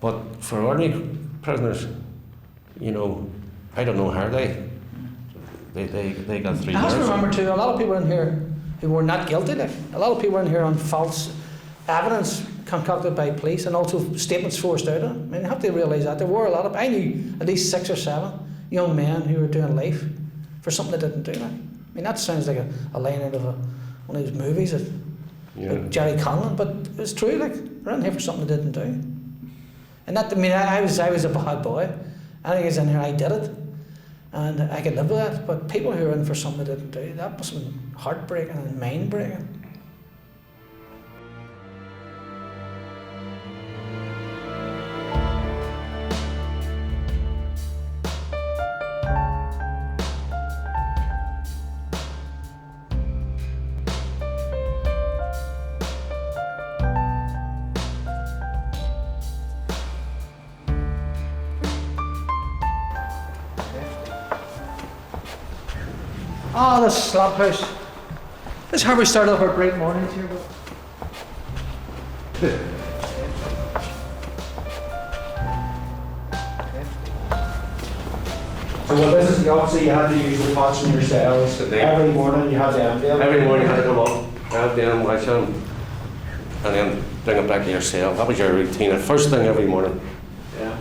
But for ordinary prisoners, you know, I don't know how they got 3 I have to years. remember too, a lot of people in here who were not guilty, like, a lot of people in here on false evidence concocted by police and also statements forced out of them. I mean, you have to realise that there were a lot of, I knew at least 6 or 7 young men who were doing life for something they didn't do. Like. I mean, that sounds like a line out of one of those movies that, like Jerry Conlon, but it's true, like, they're in here for something they didn't do. And that, I mean, I was a bad boy. I think I was in here, I did it. And I could live with that, but people who are in for something they didn't do, that must have been heartbreaking and mind-breaking. Oh, this slop house. This is how we start off our great mornings here. So well, this is obviously you had to use the pots in your cells. Every morning you had to empty them. Every morning you had to come up, have them, wash them, and then bring it back to your cell. That was your routine, the first thing every morning. Yeah.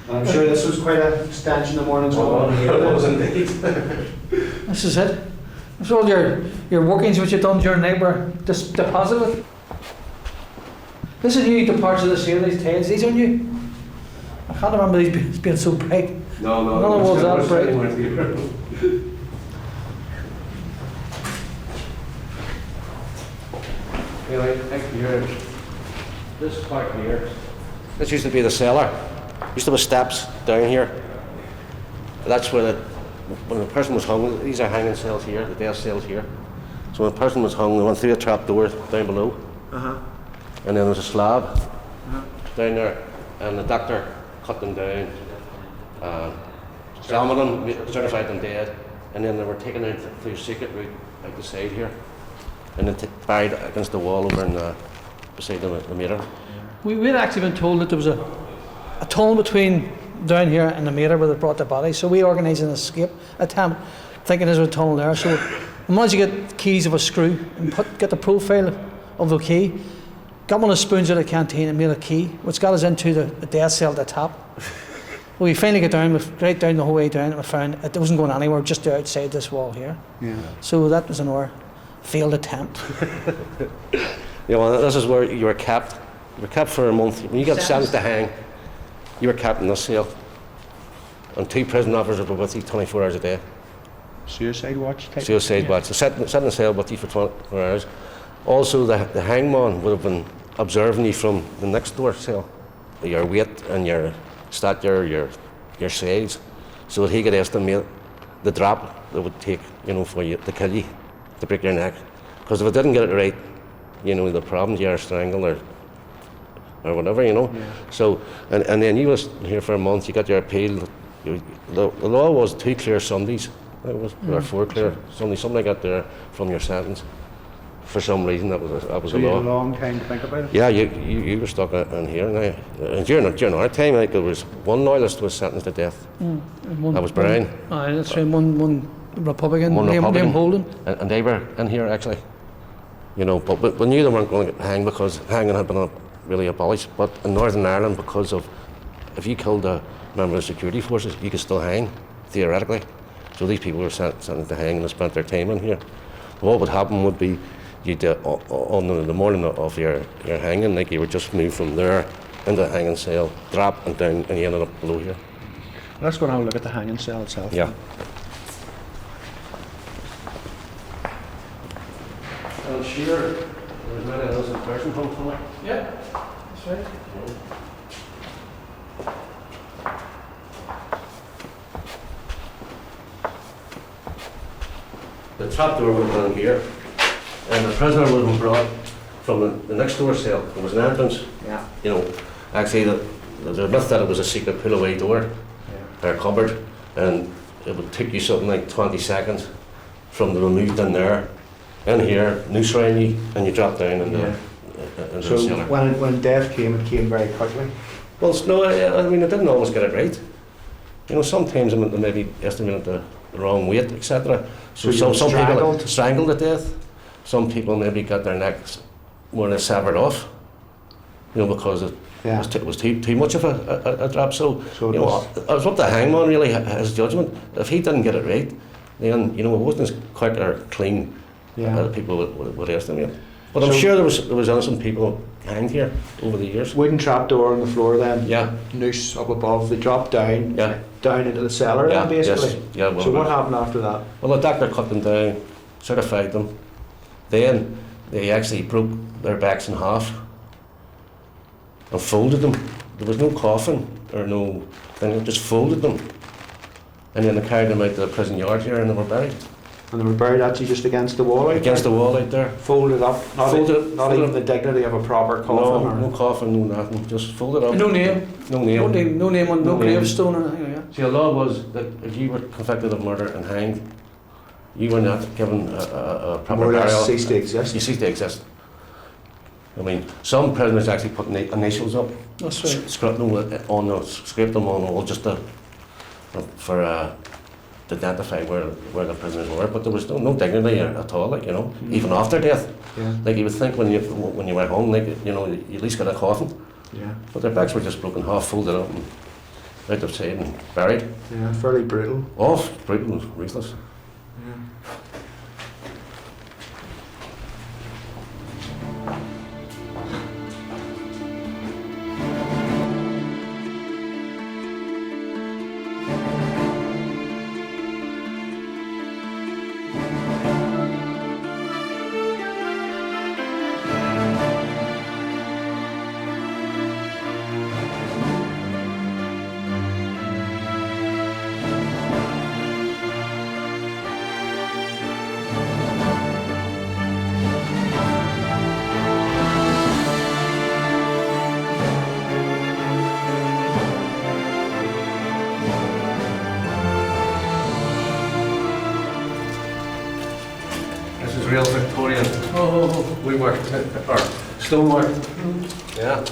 And I'm sure this was quite a stench in the mornings. It was indeed. This is it. That's all your workings which you've done during the night were deposited. This is new, the parts of the seal, these tails, these are new. I can't remember these being so bright. No, None of was that bright. Here, this part here. This used to be the cellar. Used to be steps down here. That's where when the person was hung, these are hanging cells here, the death cells here. So when the person was hung, they went through a trap door down below. And then there was a slab down there, and the doctor cut them down, examined them, certified them dead, and then they were taken out through a secret route out the side here, and then buried against the wall over in beside the meter. We'd actually been told that there was a tunnel between down here and the meter where they brought the body, so we organised an escape attempt, thinking there's a tunnel there. So we managed to get keys of a screw and get the profile of the key, got one of the spoons out of the canteen and made a key, which got us into the death cell at the top. We finally got down, right down the whole way down, and we found it wasn't going anywhere, just outside this wall here. Yeah. So that was another failed attempt. Yeah, well, this is where you were kept. You were kept for a month. When you got sentenced to hang, you were kept in this cell. And 2 prison officers were with you 24 hours a day. Suicide watch type? Suicide watch. They sat in the cell with you for 24 hours. Also, the hangman would have been observing you from the next door cell. Your weight and your stature, your size, so that he could estimate the drop that would take, for you to kill you, to break your neck. Because if it didn't get it right, the problems, you're strangled or whatever, Yeah. So, and then you was here for a month, you got your appeal. The law was 2 clear Sundays. It was or 4 clear Sundays, something like that there from your sentence. For some reason, that was so a law. You had a long time to think about it? Yeah, you were stuck in here now. And during our time, like, there was one loyalist was sentenced to death. That was Brian. That's right, one Republican, Liam Holden. And they were in here, actually. But we knew they weren't going to get hanged because hanging had been really abolished. But in Northern Ireland, because of, if you killed a member of the security forces, you could still hang, theoretically. So these people were sentenced to hang and they spent their time in here. What would happen would be, you'd, on the morning of your hanging, like, you would just move from there into the hanging cell, drop and down, and you ended up below here. Let's go and have a look at the hanging cell itself. Yeah. I'm sure there's many of those in person home somewhere. Yeah. That's right. The trapdoor would have been here, and the prisoner would have been brought from the next door cell. There was an entrance. Yeah. You know, actually, there's a myth that it was a secret pull-away door, or cupboard, and it would take you something like 20 seconds from the removed in there, in here, noose around you, and you drop down into the So cellar. when death came, it came very quickly. Well, no, I mean, I didn't always get it right. You know, sometimes they maybe estimated the wrong weight, etc. So So you some were people strangled? strangled to death. Some people maybe got their necks more or less severed off. You know, because it Yeah. was too much of a drop. So, So it you know, was- it was up to the hangman really, his judgment. If he didn't get it right, then, you know, it wasn't as quick or clean Yeah. as people would estimate. But I'm So- sure there was innocent people hanged here over the years. Wooden trapdoor on the floor then. Yeah, Noose up above. They dropped down. yeah. Down into the cellar Yeah, then basically. yes, yeah, well, So what happened after that? Well, the doctor cut them down, certified them. Then they actually broke their backs in half and folded them. There was no coffin or no thing, they just folded them. And then they carried them out to the prison yard here and they were buried. And they were buried actually just against the wall out Against there? the wall out there. Folded up. Not, Folded- not folded even the dignity of a proper coffin. No, or, no coffin, no nothing, just folded up. No name. No No name. name, no name on, no No name. gravestone or anything. Yeah. See, the law was that if you were convicted of murder and hanged, you were not given a proper more or less burial. ceased to exist. You cease to exist. I mean, some prisoners actually put initials up, That's right. scraped them scraped them on the wall just to identify where the prisoners were. But there was no dignity at all, like, you know, even after death. Yeah. Like you would think when you went home, like, you know, you at least got a coffin. Yeah. But their backs were just broken half, folded up, and out of sight and buried. Yeah. Fairly brutal. Off, brutal, ruthless. This is real Victorian woodwork, or stonework. Yeah.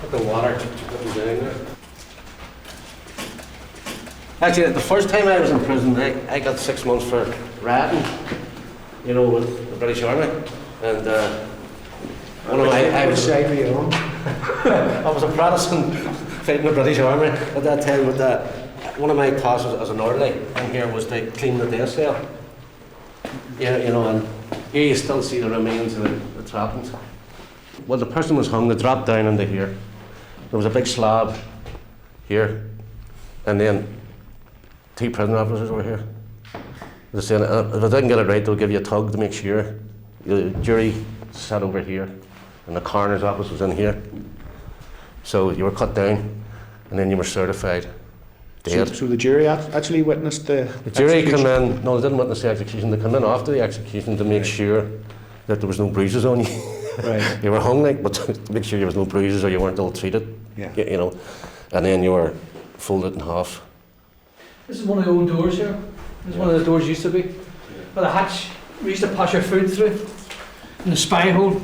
Put the water down there. Actually, the first time I was in prison, I got 6 months for ratting, you know, with the British Army. And one of my, I Which was side were you on? I was a Protestant fighting the British Army at that time. With one of my tasks as an orderly in here was to clean the death cell. Yeah, you know, and here you still see the remains of the trappings. Well, the person was hung, they dropped down into here. There was a big slab here, and then 2 prison officers were here. They're saying, if I didn't get it right, they'll give you a tug to make sure. The jury sat over here, and the coroner's office was in here. So you were cut down, and then you were certified dead. So the jury actually witnessed the The jury execution? came in, no, they didn't witness the execution, they came in after the execution to make sure that there was no bruises on you. Right. You were hung, like, but to make sure there was no bruises or you weren't ill treated, Yeah. you know, and then you were folded in half. This is one of the old doors here. This is one of the doors used to be. With a hatch, we used to pass your food through. And the spy hole.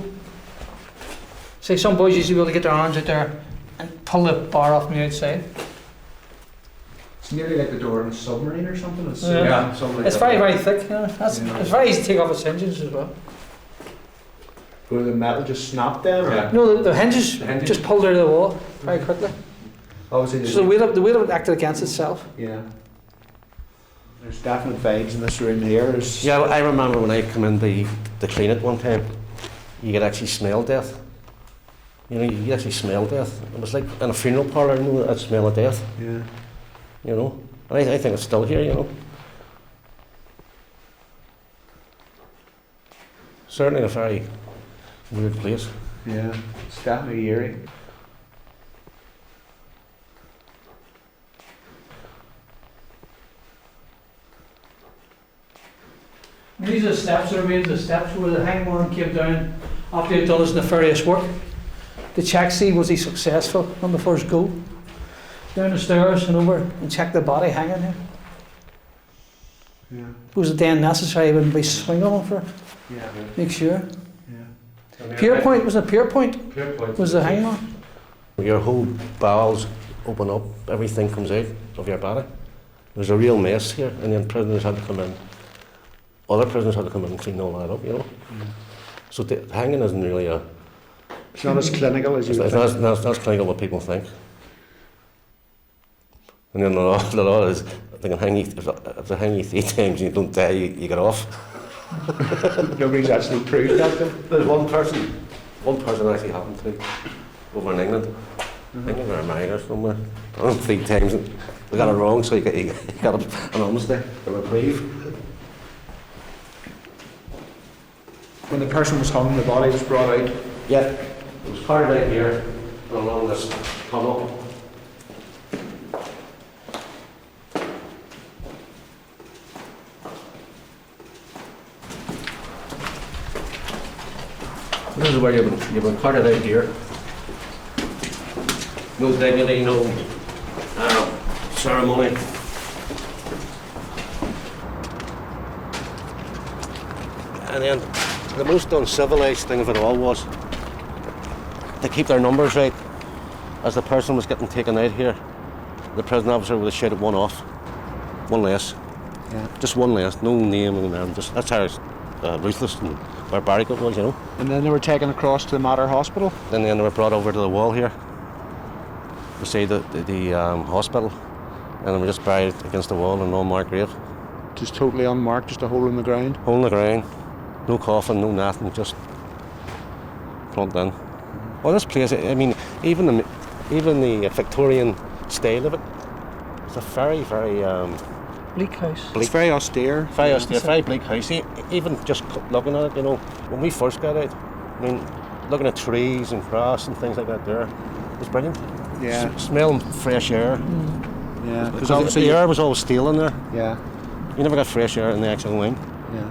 Say some boys used to be able to get their arms out there and pull the bar off from the outside. It's nearly like the door in a submarine or something. It's, Yeah. something like It's that. very, very thick. You know. It's very easy to take off its hinges as well. Where the metal just snapped then? or- Yeah. No, the hinges The hinges. just pulled out of the wall very quickly. Obviously, So the weight of it acted against itself. yeah. There's definite vibes in this room here. There's, Yeah, I remember when I come in to clean it one time, you could actually smell death. You know, you could actually smell death. It was like in a funeral parlour, you know, that smell of death, yeah. you know. And I think it's still here, you know. Certainly a very Weird place. Yeah, it's definitely eerie. These are the steps, the remains of the steps where the hangman came down after he'd done his nefarious work to check, see was he successful on the first go. Down the stairs and over and check the body hanging there. Yeah. Was it then necessary he wouldn't be swinging on for it? Yeah. Make sure. Yeah. Pierpoint, was it Pierpoint? Pierpoint Was the hangman? Your whole bowels open up, everything comes out of your body. There's a real mess here, and then prisoners had to come in. Other prisoners had to come in and clean all that up, you know. So hanging isn't really a... It's not as clinical as you would It's think. not as clinical what people think. And then the law is, they can hang you, if they hang you 3 times and you don't die, you get off. Nobody's actually proved that though. There's one person actually happened to over in England. I think they were America or somewhere. Done it 3 times and they got it wrong, so he got an amnesty, a reprieve. When the person was hung, the body was brought out. Yeah, it was carried out here and along this tunnel. This is where you've been carted out here. No dignity, no ceremony. And then the most uncivilized thing of it all was to keep their numbers right. As the person was getting taken out here, the prison officer would have shouted one off, one less. Yeah. Just one less, no name and them. Just that's how ruthless and barbaric it was, you know. And then they were taken across to the Mater Hospital. Then they were brought over to the wall here, beside the hospital, and they were just buried against the wall in an unmarked grave. Just totally unmarked, just a hole in the ground. Hole in the ground, no coffin, no nothing, just plunked in. Well, this place, I mean, even the Victorian style of it, it's a very, very Bleak house. It's very austere. very austere, very bleak house. Even just looking at it, you know, when we first got out, I mean, looking at trees and grass and things like that there, it was brilliant. Yeah. Smelling fresh air. Yeah. Because obviously the air was always stale in there. Yeah. You never got fresh air in the actual wing. Yeah.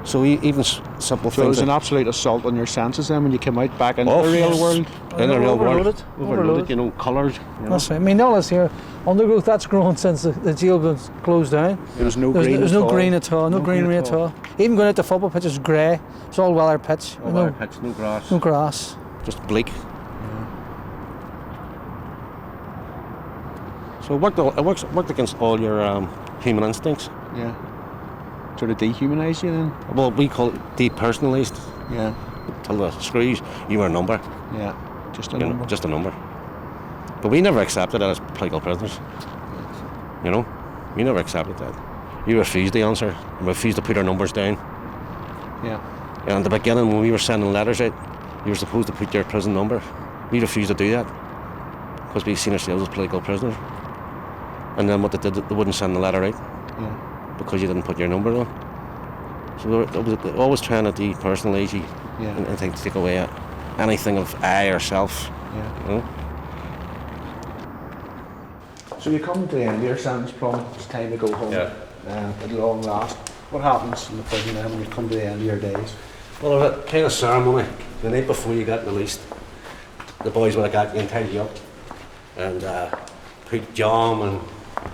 So even simple So it things. was an like- absolute assault on your senses then when you came out back into Oh, the real yes. world. In the real world. Overloaded. Overloaded, you know, coloured. You know. That's right. I mean, all this here, undergrowth, that's grown since the jail was closed down. There was no There's, green there's at no all. green at all, no greenery at all. Even going out to football pitch is grey. It's all weather pitch. No no, wire pitch, no grass. no grass. Just bleak. So it worked against all your human instincts. Yeah. Sort of dehumanise you then. Well, we call it depersonalised. Yeah. Tell the screws you were a number, Yeah. Just a you know, number. just a number. But we never accepted that as political prisoners. You know, we never accepted that. We refused the answer and refused to put our numbers down. Yeah. And at the beginning, when we were sending letters out, you were supposed to put your prison number. We refused to do that because we seen ourselves as political prisoners. And then what they did, they wouldn't send the letter out Yeah. because you didn't put your number on. So they were always trying to depersonalise you Yeah. and take away anything of I or self. Yeah. You know? So you come to the end of your sentence, Plum. It's time to go home. Yeah. At long last. What happens in the prison then when you come to the end of your days? Well, there was a kind of ceremony the night before you got released. The boys would have got you and tied you up and put jam and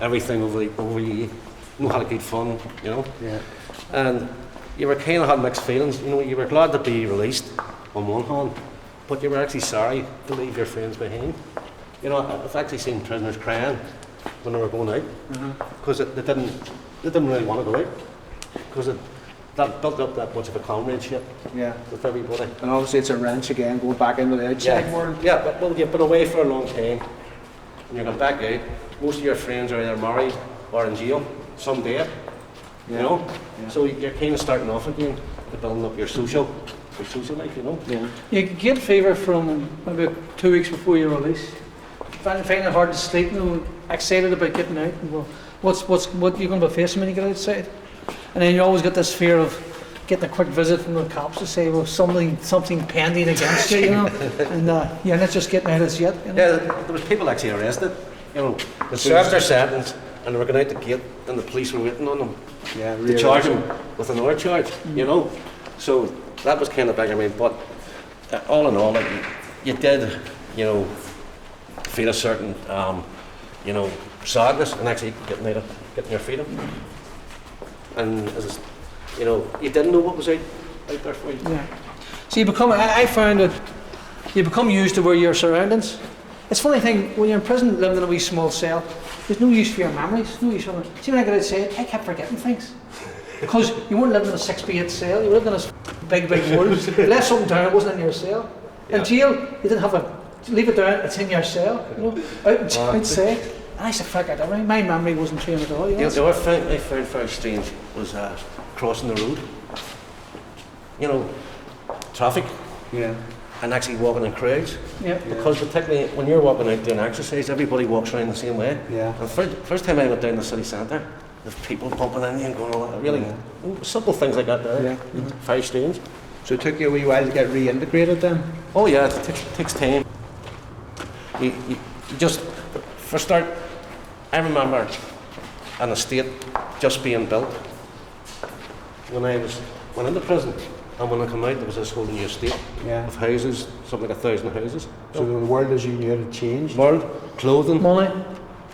everything over you. You know, had a good fun, you know. Yeah. And you were kind of had mixed feelings. You know, you were glad to be released on one hand, but you were actually sorry to leave your friends behind. You know, I've actually seen prisoners crying when they were going out because they didn't really want to go out because that built up that much of a comradeship Yeah. with everybody. And obviously it's a wrench again, going back into the outside world. Yeah, but well, you've been away for a long time, and you're going back out. Most of your friends are either married or in jail, some dead. You know, Yeah. so you're kind of starting off again, to building up your social life. You know. Yeah. You get guilt fever from about 2 weeks before your release. Finding it hard to sleep, you know, excited about getting out. And well, what you're going to be facing when you get outside. And then you always get this fear of getting a quick visit from the cops to say, well, something pending against you, you know, and you're not just getting out as yet. You know? Yeah, there was people actually arrested. You know, they served their sentence and they were going out the gate, and the police were waiting on them Yeah, to really. charge them with another charge. You know, so that was kind of big. I mean, but all in all, like, you did, you know, feel a certain, you know, sadness and actually getting your freedom. And as you know, you didn't know what was out there for you. Yeah. So you become, I found that you become used to where your surroundings. It's a funny thing, when you're in prison living in a wee small cell, there's no use for your memories, no use for them. See, when I got outside, I kept forgetting things. Because you weren't living in a 6x8 cell, you were living in a big world. If you left something down, it wasn't in your cell. In jail, you didn't have leave it down, it's in your cell, you know, outside. And I said, fuck it, my memory wasn't trained at all. You know? The other thing I found very strange was crossing the road. You know, traffic. Yeah. And actually walking in crowds. Yeah. Because particularly when you're walking out doing exercise, everybody walks around the same way. Yeah. And first time I went down the city centre, there's people bumping into you and going all that. Really simple things like that there. Yeah. Very strange. So it took you a wee while to get reintegrated then? Oh yeah, it takes time. You just, for a start, I remember an estate just being built when I went into prison, and when I come out there was this whole new estate of houses, something like 1,000 houses. So the world as you knew it had changed? World, clothing, Money.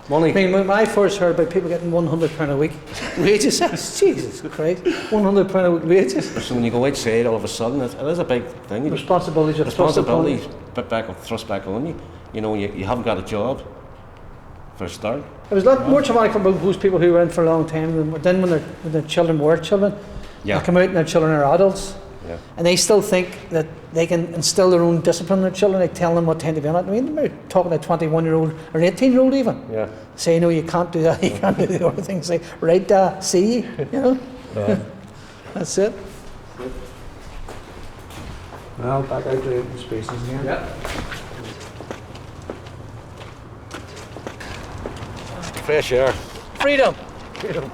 money. I mean, when I first heard about people getting £100 a week wages, Jesus Christ, £100 a week wages. So when you go outside, all of a sudden, it is a big thing. Responsibilities are Responsibilities thrust back on you. You know, you haven't got a job for a start. It was a lot more traumatic for most people who were in for a long time than when their children were children. Yeah. They come out and their children are adults. Yeah. And they still think that they can instill their own discipline in their children, like telling them what time to be on it. I mean, they're talking to a 21-year-old or an 18-year-old even. Yeah. Say, no, you can't do that, you can't do the other things. Say, right, see you, you know? Yeah. That's it. Well, back out to the open spaces again. Yeah. Fresh air. Freedom. Freedom.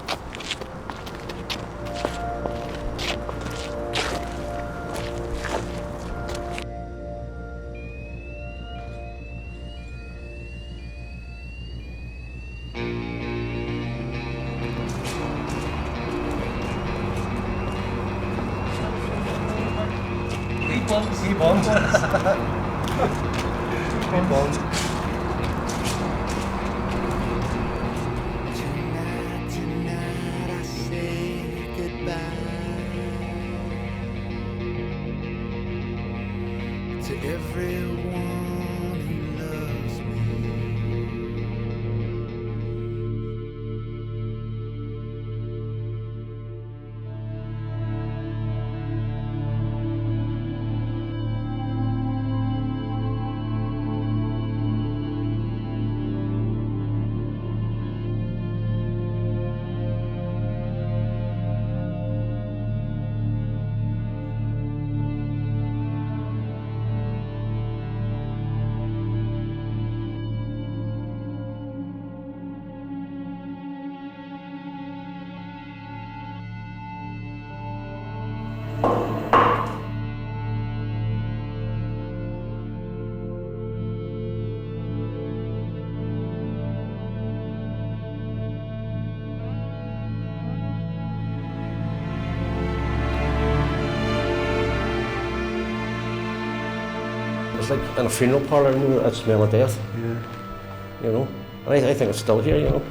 Tonight I say goodbye to everyone who loves me. It's like in a funeral parlour, you know, that smell of death. Yeah. You know, and I think it's still here, you know.